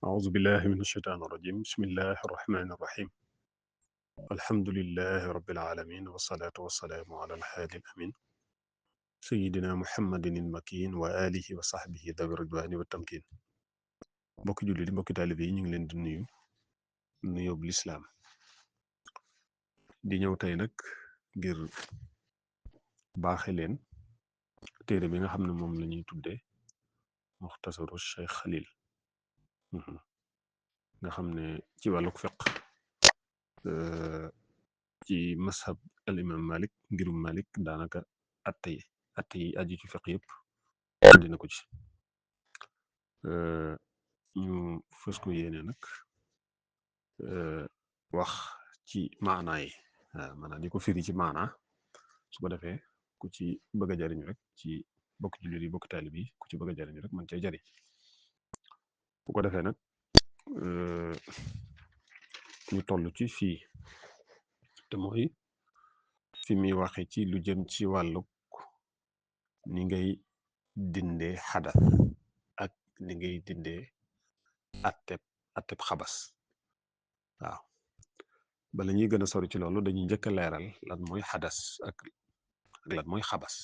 أعوذ بالله من الشيطان الرجيم بسم الله الرحمن الرحيم الحمد لله رب العالمين والصلاة والسلام على الحادي الأمين سيدنا محمد المكين وآله وصحبه ذوي الرضوان والتمكين mbokki jullit yi mbokki taalibe yi ñu ngi leen di nuyu nuyoo bu lislaam di ñëw tey nag ngir baaxe leen téere bi nga xam ne moom la ñuy tuddee muxtasaru Cheikh Khalil nga xam ne ci wàlluk fiq ci mashab al imam Malik ngirum Malik daanaka atte yi aju ci fiq yëpp andi na ko ci ñu fës ko yéene nag wax ci maanaa yi waaw maanaam di ko firi ci maanaa su ko defee ku ci bëgg a jariñu rek ci bokk jullit yi bokk taalib yi ku ci bëgg a jariñu rek man cee jariñ bu ko defee nag ñu toll ci fii te mooy fi muy waxe ci lu jëm ci wàllu ni ngay dindee xadas ak ni ngay dindee atteb xabas waaw bala ñuy gën a sori ci loolu dañuy njëkk a leeral lan mooy xadas ak lan mooy xabas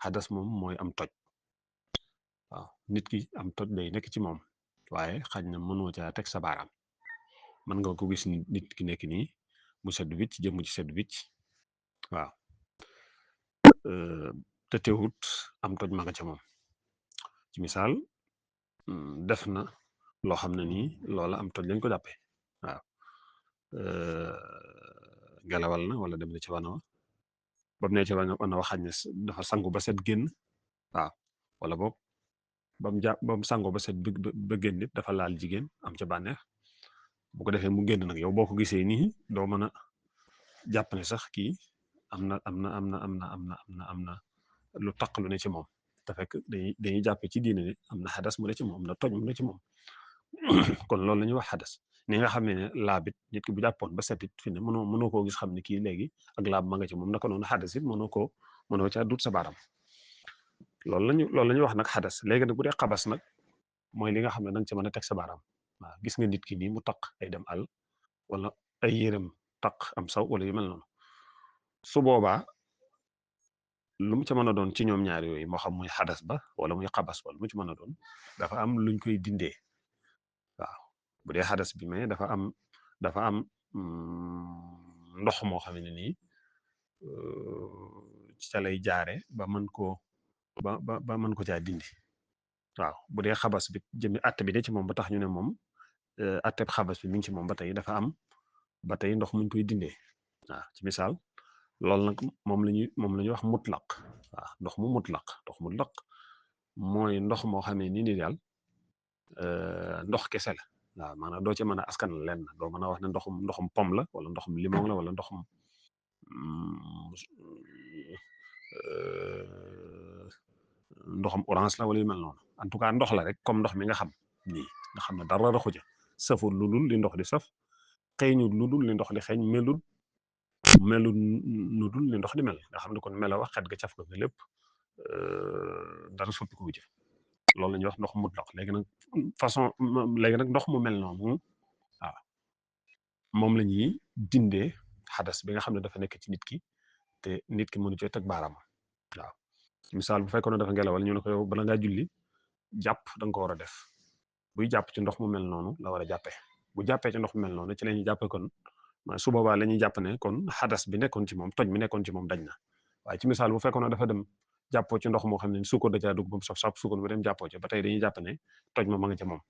xadas moom mooy am toj waaw nit ki am toj day nekk ci moom waaye xaj na mënoo caa teg sa baaraam mën nga ko gis nit ki nekk nii mu set wicc jëmm ci set wicc waaw te teewut am toj ma nga ca moom ci misaal def na loo xam ne nii loola am toj lañ ko jàppe waaw gelawal na wala dem na ci wana wa ba mu ne ci wana wa xaj na dafa sangu ba set génn waaw wala boog ba mu sango ba set ba génn nit dafa laal jigéen am ca bànneex bu ko defee mu génn nag yow boo ko gisee nii doo mën a jàpp ne sax kii am na lu taq lu ne ci moom te fekk dañuy jàppe ci diine ne am na xadas mu ne ci moom am na toj mu ne ci moom kon loolu la ñuy wax xadas ni nga xam ne laabit nit ki bu jàppoon ba setit fi ne mënoo koo gis xam ne kii léegi ak laab ma nga ci moom naka noonu xadas it mënoo caa dut sa baaram loolu la ñuy wax nag xadas léegi nag bu dee xabas nag mooy li nga xam ne danga ci mën a teg sa baaraam waaw gis nga nit ki nii mu taq ay dem àll wala ay yérem taq am saw wala yu mel noonu su boobaa lu mu ca mën a doon ci ñoom ñaar yooyu moo xam muy xadas ba wala muy xabas wala mu ci mën a doon dafa am luñ koy dindee waaw bu dee xadas bi mais dafa am ndox moo xam ne nii ca lay jaare ba mën koo ba mën ko caa dindi waaw bu dee xabas bi jëmi atte bi de ci moom ba tax ñu ne moom atteb xabas bi mi ngi ci moom ba tey dafa am ba tey ndox muñ koy dindee waaw ci misaal loolu nag moom la ñuy wax mutlaq waaw ndox mutlaq mooy ndox moo xam ne nii ni daal ndox kese la waaw maanaam doo ci mën a askan lenn doo mën a wax ne ndoxum pom la wala ndoxum limon la wala ndoxum orange la wala yu mel noonu en tout cas ndox la rek comme ndox mi nga xam nii nga xam ne dara raxu ca saful lu dul li ndox di saf xeeñul lu dul li ndox di xeeñ melul lu dul li ndox di mel nga xam ne kon mela wax xet ga caf ga lépp dara soppi ko ci loolu la ñuy wax ndox mutlaq léegi nag ndox mu mel noonu waaw moom la ñuy dindee xadas bi nga xam ne dafa nekk ci nit ki te nit ki mënu cee teg baaraam waaw misaal bu fekkoon ne dafa ngelawal ñu ne ko yow bala ngaa julli jàpp da nga ko war a def buy jàpp ci ndox mu mel noonu la war a jàppee bu jàppee ci ndox mu mel noonu ci la ñuy jàppee kon su boobaa la ñuy jàpp ne kon xadas bi nekkoon ci moom toj mi nekkoon ci moom dañ na waaye ci misaal bu fekkoon ne dafa dem jàppoo ci ndox moo xam ne suukar da caa dugg ba mu saf suukar ba dem jàppoo ci ba tey dañuy jàpp ne toj ma nga ca moom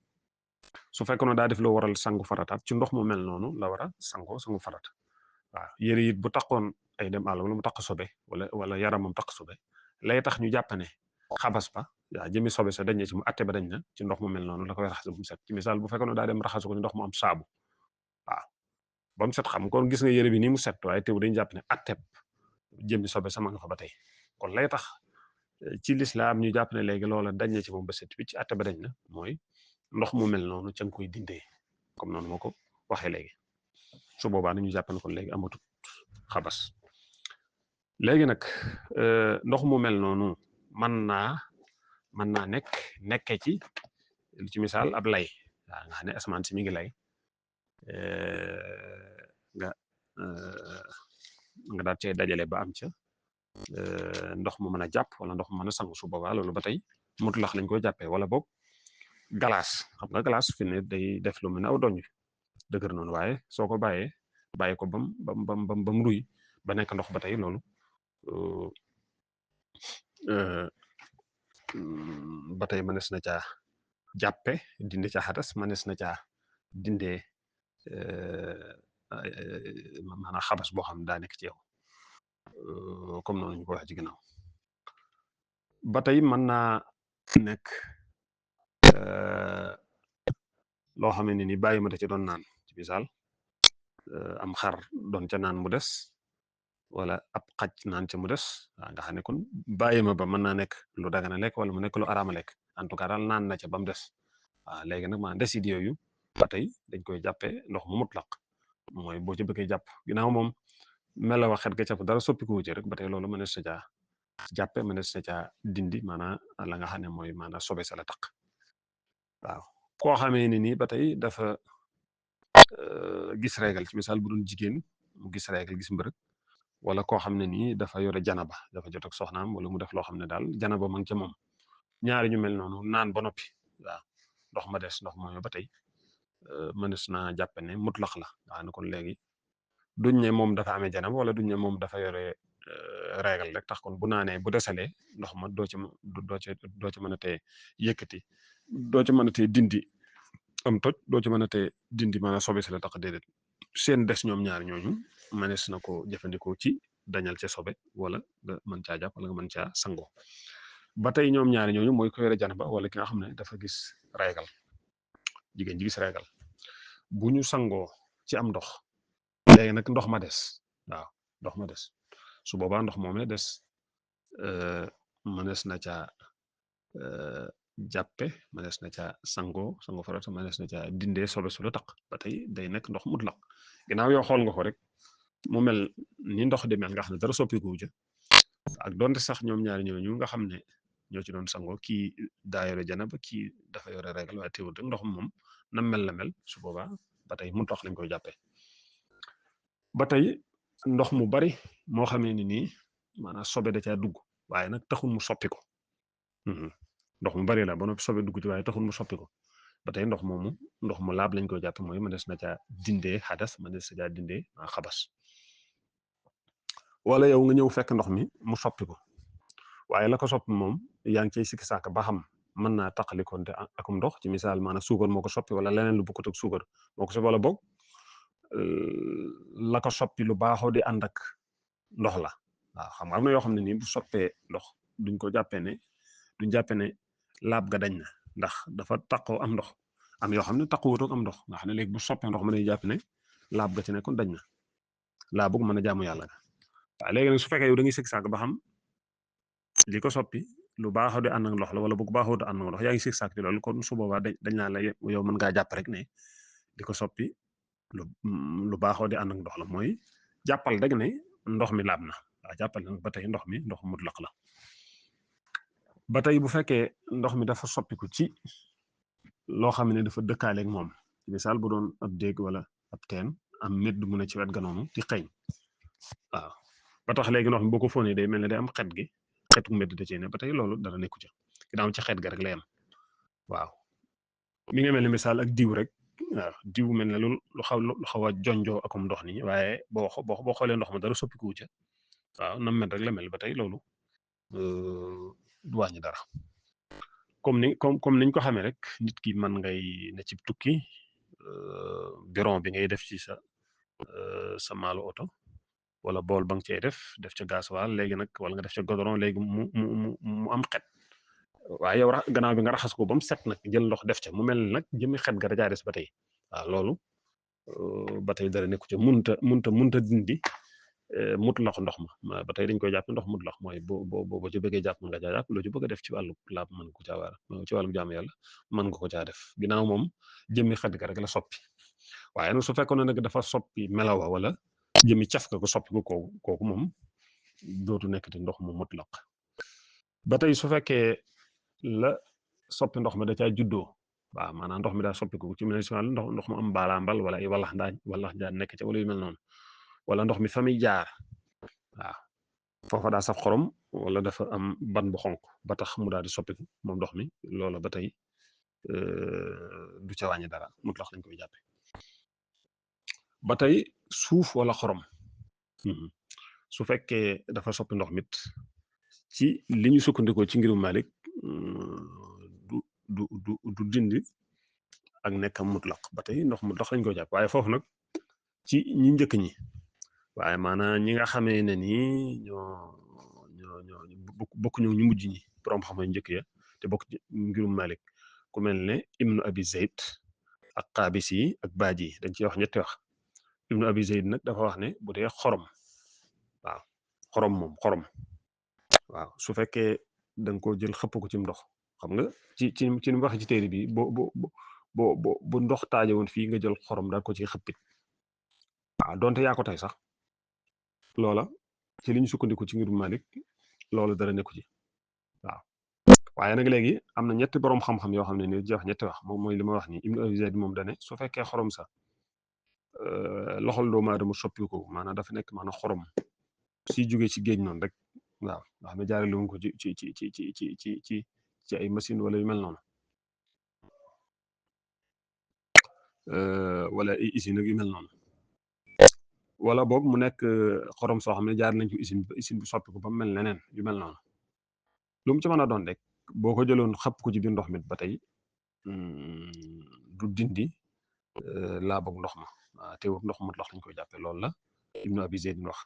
su fekkoon ne daa def loo waral sangu farataat ci ndox mu mel noonu la war a sangu farata waaw yére it bu taqoon ay dem àll wala mu taq sobe wala yaramam taq sobe lay tax ñu jàpp ne xabas ba waaw jëmi sobe sa dañ na ci mu atte ba dañ na ci ndox mu mel noonu la koy raxas bu mu set ci misaal bu fekkoon ne daa dem raxasu ko ci ndox mu am saabu waaw ba mu set xam kon gis nga yére bi nii mu set waaye teew dañu jàpp ne atteb jëmmi sobe sama nga fa ba tey kon lay tax ci lislaam ñu jàpp ne léegi loola dañ na ci moom ba set wi ci atte ba dañ na mooy ndox mu mel noonu ca nga koy dindee comme noonu moo ko waxee léegi su boobaa nañu jàpp ne kon léegi amatut xabas léegi nag ndox mu mel noonu mën naa nekke ci lu ci misaal ab lay waaw nga xam ne asamaan si mi ngi lay nga nga daal cee dajale ba am ca ndox mu mën a jàpp wala ndox mu mën a sangu su boobaa loolu ba tey mutlax lañ koy jàppee wala boog glace xam nga glace fi ne day def lu mel ne aw doñ dëgër noonu waaye soo ko bàyyi ko bam ruy ba nekk ndox ba tey loolu ba tey mënees na caa jàppe dindi ca xadas mënees na caa dindee maanaam xabas boo xam ne daa nekk ci yow comme noonu ñu ko waxee ci ginnaaw ba tey mën naa nekk loo xam ne ni bàyyi ma da ci doon naan ci misaal am xar doon ca naan mu des wala ab xaj naan ca mu des waaw nga xam ne kon bàyyi ma ba mën naa nekk lu dagana lekk wala mu nekk lu araama lekk en tout cas daal naan na ca ba mu des waaw léegi nag maanaam desit yooyu ba tey dañ koy jàppee ndox mu mutlaq mooy boo ci bëggee jàpp ginnaaw moom melawa xet ga ca dara soppikuwu ci rek ba tey loolu mënees na caa jàppe mënees na caa dindi maanaam la nga xam ne mooy maanaam sobe sa la taq waaw koo xamee ne nii ba tey dafa gis régal ci misaal bu doon jigéen mu gis régal gis mbërëg wala koo xam ne nii dafa yore janaba dafa jot ak soxnaam wala mu def loo xam ne daal janaba ma ngi ca moom ñaari ñu mel noonu naan ba noppi waaw ndox ma des ndox mooy ba tey mënees naa jàppe ne mutlax la nga ne kon léegi duñ ne moom dafa amee janaba wala duñ ne moom dafa yore régal rek tax kon bu naanee bu desalee ndox ma doo ci mën a tee yëkkati doo ci mën a tee dindi am toj doo ci mën a tee dindi maanaam sobe si la tax déedéet seen des ñoom ñaar ñooñu mënees na ko jëfandikoo ci dañal ca sobe wala nga mën caa jàpp wala nga mën caa sangoo ba tey ñoom ñaari ñooñu mooy ko yore janaba wala ki nga xam ne dafa gis régal jigéen ji gis régal bu ñu sangoo ci am ndox léegi nag ndox ma des waaw ndox ma des su boobaa ndox moomee des mënees na caa jàppe mënees na caa sango farata mënees na caa dindee sobe su la taq ba tey day nekk ndox mutlaq ginnaaw yow xool nga ko rek mu mel ni ndox di mel nga xam ne dara soppiku ja ak donte sax ñoom ñaari ñooñu nga xam ne ñoo ci doon sangoo kii daa yore janaba kii dafa yore régal waaye teewul rek ndox moom na mel la mel su boobaa ba tey mutlaq lañ koy jàppee ba tey ndox mu bari moo xamee ni nii maanaam sobe da caa dugg waaye nag taxul mu soppi ko ndox mu bari la ba noppi sobe dugg ci waaye taxul mu soppi ko ba tey ndox moomu ndox mu laab lañ koy jàppe mooy mënees na caa dindee xadas mënees na caa dindee xabas wala yow nga ñëw fekk ndox mi mu soppi ko waaye la ko soppi moom yaa ngi cay sikki sàkk ba xam mën naa taqalikonte akum ndox ci misaal maanaam suukar moo ko soppi wala leneen lu bokkut ak suukar moo ko soppi wala boog la ko soppi lu baaxoo di ànd ak ndox la waaw xam nga am na yoo xam ne nii bu soppee ndox duñ ko jàppee ne duñ jàppee ne laab ga dañ na ndax dafa taqoo am ndox am yoo xam ne taqoowutoog am ndox nga xam ne léegi bu soppee ndox mën nañu jàpp ne laab ga ci nekkoon dañ na laa bëgg mën a jaamu yàlla ga waaw léegi nag su fekkee yow da ngay sikki sàkk ba xam li ko soppi lu baaxoo di ànd ak ndox la wala bu baaxoo di ànd ak ndox yaa ngi sikki sàkk ci loolu kon su boobaa dañ naa la yow mën ngaa jàpp rek ne li ko soppi lu baaxoo di ànd ak ndox la mooy jàppal rek ne ndox mi laab na waaw jàppal nag ba tey ndox mi ndox mutlaq la ba tey bu fekkee ndox mi dafa soppiku ci loo xam ne dafa dëkkaaleeg moom misaal bu doon ab déeg wala ab teen am medd mu ne ci wet ga noonu di xeeñ waaw ba tax léegi ndox mi boo ko fóonee day mel ne day am xet gi xetu medd da cee ne ba tey loolu dara nekku ca ginnaaw ci xet ga rek lay am waaw mi nga mel ne misaal ak diw rek waaw diw mel ne lu xaw a jonjoo akum ndox nii waaye boo xoolee ndox ma dara soppikuwu ca waaw nam mel rek la mel ba tey loolu du wàññi dara comme niñ ko xamee rek nit ki mën ngay ne ci tukki biron bi ngay def ci sa maalu oto wala bool ba nga cey def ca gasoil léegi nag wala nga def ca godoron léegi mu am xet waaye yow gannaaw bi nga raxas ko ba mu set nag jël ndox def ca mu mel nag jëmi xet ga dajaa des ba tey waaw loolu ba tey dara nekku ca munta dindi mutlaq ndox ma ba tey dañ koy jàpp ndox mutlaq mooy boo ci bëggee jàpp mën nga caa jàpp loo ci bëgg a def ci wàllu laab mën nga ko caa war ci wàllu jaamu yàlla mën nga ko caa def ginnaaw moom jëmmi xet ga rek la soppi waaye nag su fekkoon ne nag dafa soppi melawa wala jëmmi caf ga ko soppi ko kooku moom dootu nekkati ndox mu mutlaq ba tey su fekkee la soppi ndox ma da caa juddoo waaw maanaam ndox mi daa soppiku ci misaal ndox mu am baalaambal wala ay wallax njaan nekk ca wala yu mel noonu wala ndox mi fa muy jaar waaw foofa daa saf xorom wala dafa am ban bu xonk ba tax mu daal di soppiku moom ndox mi loola ba tey du ca wàññi dara mutlax lañ koy jàppe ba tey suuf wala xorom su fekkee dafa soppi ndox mit ci li ñu sukkandikoo ci ngirum Malik du dindi ak nekkam mutlaq ba tey ndox mutlaq lañ koy jàpp waaye foofu nag ci ñi njëkk ñi waaye maanaam ñi nga xamee ne nii ñoo bokk ñu mujj ñi borom xam yu njëkk ya te bokk ci ngirum Malik ku mel ne Ibnu Abi Zayd ak Qaabis yi ak Baaj yi dañ ciy wax ñetti wax Ibnu Abi Zayd nag dafa wax ne bu dee xorom waaw xorom waaw su fekkee da nga ko jël xëpp ko ci ndox xam nga ci ni mu waxee ci téere bi bu ndox taaje woon fii nga jël xorom daal ko ci xëppit waaw donte yaa ko tey sax loola ci li ñu sukkandiku ci ngirum Malik loolu dara nekku ci waaw waaye nag léegi am na ñetti boroom xam-xam yoo xam ne ni wax ñetti wax moom mooy li ma wax ni Ibnu Abi Zayd moom dane su fekkee xorom sa loxol doomu aadama soppi ko maanaam dafa nekk maanaam xorom si jógee ci géej noonu rek waaw nga xam ne jaarale wuñ ko ci ay machine wala yu mel noonu wala ay usine ak yu mel noonu wala boog mu nekk xorom soo xam ne jaar nañ ci usine bu soppi ko ba mu mel neneen yu mel noonu lu mu ci mën a doon rek boo ko jëloon xapp ko ci biir ndox mi ba tey du dindi laabug ndox ma waaw teewul ndox mu ndox lañ koy jàppe loolu la Ibnu Abi Zayd wax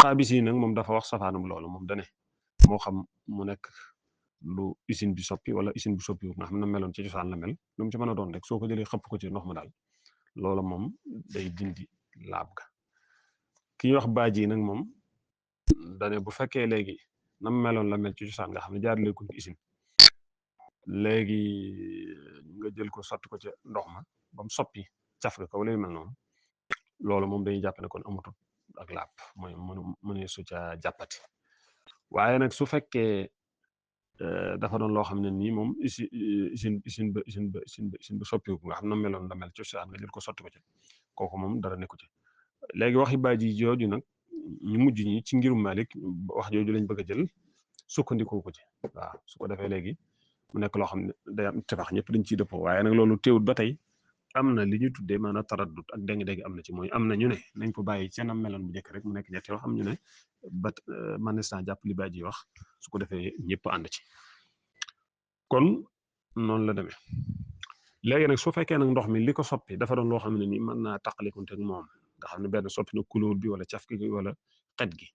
Qaabis yi nag moom dafa wax safaanum loolu moom dane moo xam mu nekk lu usine bi soppi wala usine bu soppi nga xam ne meloon ci cosaan la mel lu mu ci mën a doon rek soo ko jëlee xëpp ko ci ndox ma daal loola moom day dindi laab ga ki ñuy wax Baaj yi nag moom dane bu fekkee léegi nam meloon la mel ci cosaan nga xam ne jaar leekuñ ci usine léegi nga jël ko sotti ko ci ndox ma ba mu soppi caf ga ko wala yu mel noonu loolu moom dañuy jàpp ne kon amatul ak laab mooy mënee su ca jàppati waaye nag su fekkee dafa doon loo xam ne nii moom usine ba soppiku nga xam ne meloon la mel ci cosaan nga jël ko sotti ko ci kooku moom dara nekku ci léegi waxi Baaj yi jooju nag ñu mujj ñi ci ngirum Malik wax jooju lañ bëgg a jël sukkandikoo ko ci waaw su ko defee léegi mu nekk loo xam ne day am tabax ñëpp dañ ciy dëppoo waaye nag loolu teewut ba tey am na li ñu tuddee maanaam taraddut ak dégg-dégg am na ci mooy am na ñu ne nañ ko bàyyi ca nam meloon bu njëkk rek mu nekk ñetti yoo xam ñu ne ba manes naa jàpp li Baaj yi wax su ko defee ñëpp ànd ci kon noonu la demee léegi nag su fekkee nag ndox mi li ko soppi dafa doon loo xam ne nii mën naa taqalikonte ak moom nga xam ne benn soppi na couleur bi wala caf gi wala xet gi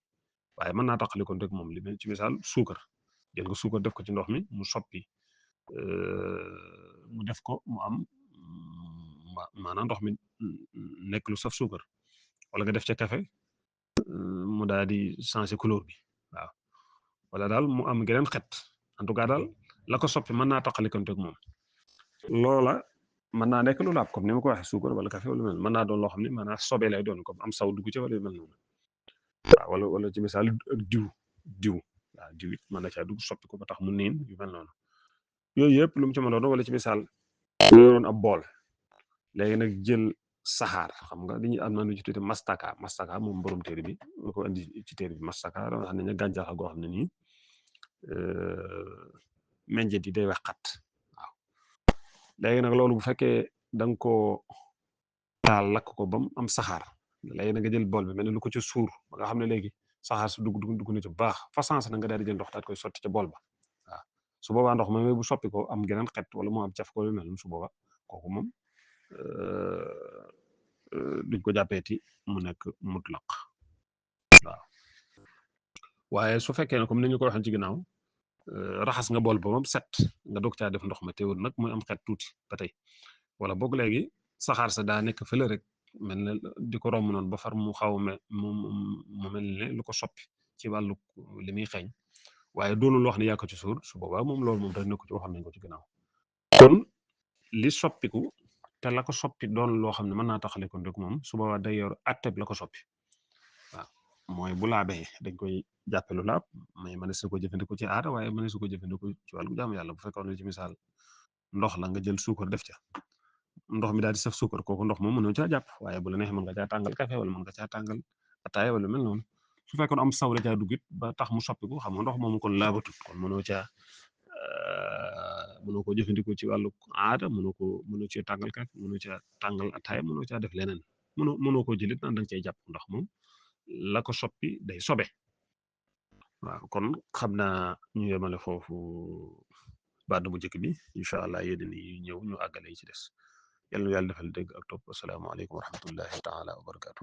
waaye mën naa taqalikonte ak moom li mel ci misaal suukar jël nga suukar def ko ci ndox mi mu soppi mu def ko mu am maanaam ndox mi nekk lu saf suukar wala nga def ca kafe mu daal di changé couleur bi waaw wala daal mu am geneen xet en tout cas daal la ko soppi mën naa taqalikonte ak moom loola mën naa nekk lu laab comme ni ma ko waxee suukar wala café wala mel mën naa doon loo xam ne maanaam sobe lay doon comme am saw dugg ci wala yu mel noonu waaw wala ci misaal ak diw waaw diw it mën na caa dugg soppi ko ba tax mu niin yu mel noonu yooyu yëpp lu mu ci mën a doon wala ci misaal ñu yoroon ab bool léegi nag jël saxaar xam nga dañuy am na lu ci tuddee mastaka moom borom téere bi nga ko indi ci téere bi mastaka da nga xam ne gàncax goo xam ne nii meññeet yi day wax xat waaw léegi nag loolu bu fekkee da nga koo taal lakk ko ba mu am saxaar léegi na nga jël bool bi mel ne lu ko ci suur ba nga xam ne léegi saxaar si dugg na ci bu baax fa sens na nga daal di jël ndox daal koy sotti ca bool ba waaw su boobaa ndox ma bu soppi ko am geneen xet wala mu am caf ko lu mel su boobaa kooku moom duñ ko jàppeeti mu nekk mutlaq waaw waaye su fekkee ne comme ni ñu ko waxee ci ginnaaw raxas nga bool ba moom set nga doog caa def ndox ma teewul nag muy am xet tuuti ba tey wala boog léegi saxaar sa daa nekk fële rek mel ne di ko romb noonu ba far mu xaw mu mel ne lu ko soppi ci wàllu li muy xeeñ waaye doonul wax ne yaa ko ci suur su boobaa moom loolu moom dara nekku ci waxam nañ ko ci ginnaaw kon li soppiku te la ko soppi doon loo xam ne mën naa taxale kon rek moom su boobaa day yor atteb la ko soppi waaw mooy bu laabee dañ koy jàppe lu laab mais mënees na ko jëfandikoo ci aada waaye mënees na ko jëfandikoo ci wàllu jaamu yàlla bu fekkoon ne ci misaal ndox la nga jël suukar def ca ndox mi daal di saf suukar kooku ndox moom mënoo caa jàpp waaye bu la neexee mën nga caa tàngal café wala mën nga caa tàngal ataaya wala mel noonu su fekkoon am saw da caa duggit ba tax mu soppiku xam nga ndox moomu kon laabatut kon mënoo ko jëfandikoo ci wàllu aada mënoo cee tàngal kafe mënoo caa tàngal ataaya mënoo caa def leneen mënoo ko jëlit naan da nga cay jàpp ndax moom la ko soppi day sobe waaw kon xam naa ñu yemale foofu baat bu njëkk bi incha allah yéen yi ñëw ñu àggale yi ci des yàlla na yàlla defal dégg ak topp asalaamaaleykum wa rahmatullahi taala wa barakaatu.